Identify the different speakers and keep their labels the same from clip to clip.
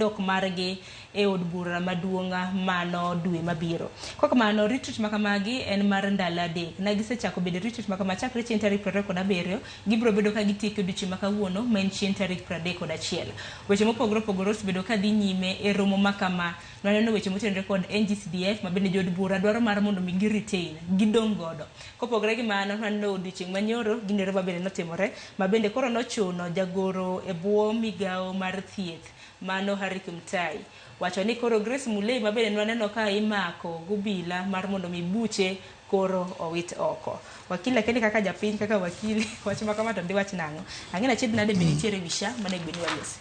Speaker 1: dok margi e od bura maduong' mano dwe mabiro. Kok mano retreat makamagi en mar ndalo adek. Na gisechako bedo retreat makama chakre chieng' tarik 27 gibiro bedo ka gitieko odiochieng' ma kawuono ma en chieng' tarik 31. Weche mopogore opogore osebedo ka dhi nyime e romo makama. Naneno weche motenore kod NGCDF ma bende jod bura dwaro mar mondo mi gi-retain, gidong' godo. Kopogore gi mano, naneno odiochieng' manyoro ginero ma bende notimore ma bende koro nochuno jagoro e bwo migao mar thieth mano Harry Kimtai wacho ni koro Grace Mulei ma bende naneno ka imako gobila mar mondo mi buche koro owit oko. Wakili lakini kaka japiny kaka wakili wach makama to ndi wach nang'o. Ang'ena chied nade be nitiere wisha mane gbeni walosi.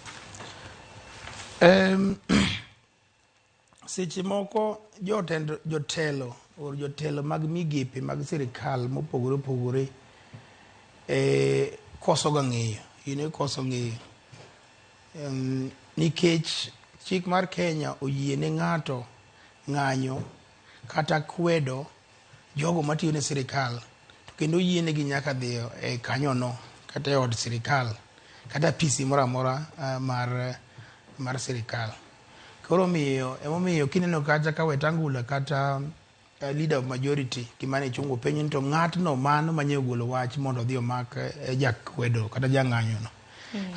Speaker 2: Seche moko jotelo mag migepe mag sirikal mopogore opogore koso ga ng'eyo, koso ng'eyo nikech chik mar Kenya oyiene ng'ato ng'anyo kata kwedo jogo matiyo ne sirikal, to kendo oyiene gi nyaka dhi e kanyono kata e od sirikal kata pisi moro amora mar sirikal. Koro emomiyo kineno kacha ka Wetangula kata leader of majority Kimani Ichung'wa penjo to ng'atno mano manyalo golo wach mondo odhi omak jakwedo kata jang'anyono.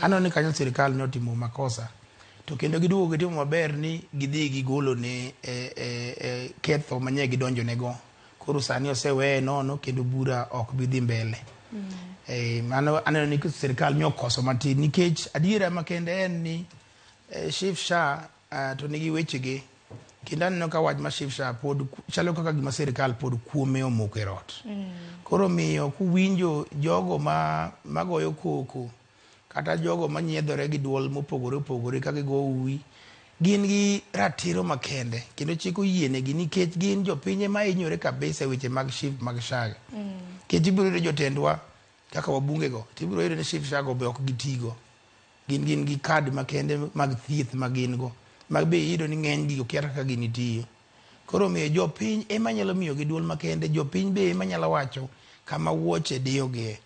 Speaker 2: Aneno ni kanyo sirikal notimo makosa, to kendo giduogo gitimo maber ni gidhi gigolo ne ketho manye gidonjonego. Koro sani oseweye nono kendo bura ok bi dhi mbele. Mano aneno ni sirikal nyokoso matin nikech adiera makende en ni Chief Shah to nigi wechegi kendo aneno ka wach ma Chief Shah pod chalo kaka gima sirikal pod kuome omoko e rot. Koro miyo kuwinjo jogo magoyo koko kata jogo manyiedhore gi duol mopogore opogore ka gigo uwi, gin gi ratiro makende kendo chik oyienegi nikech gin jopinye ma hinyore kabisa weche mag Chief mag Shah. Kech ibiro yudo jotendwa kaka wabungego, tibiro yudo ni Chief Shah go be ok gitigo. Gin gi kad makende mag thieth magin go mag be yudo ni ng'eny gigo kia kaka ginitiyo. Koro miyo jopiny ema nyalo miyo gi duol makende, jopiny be ema nyalo wacho kama wuoche diyogie.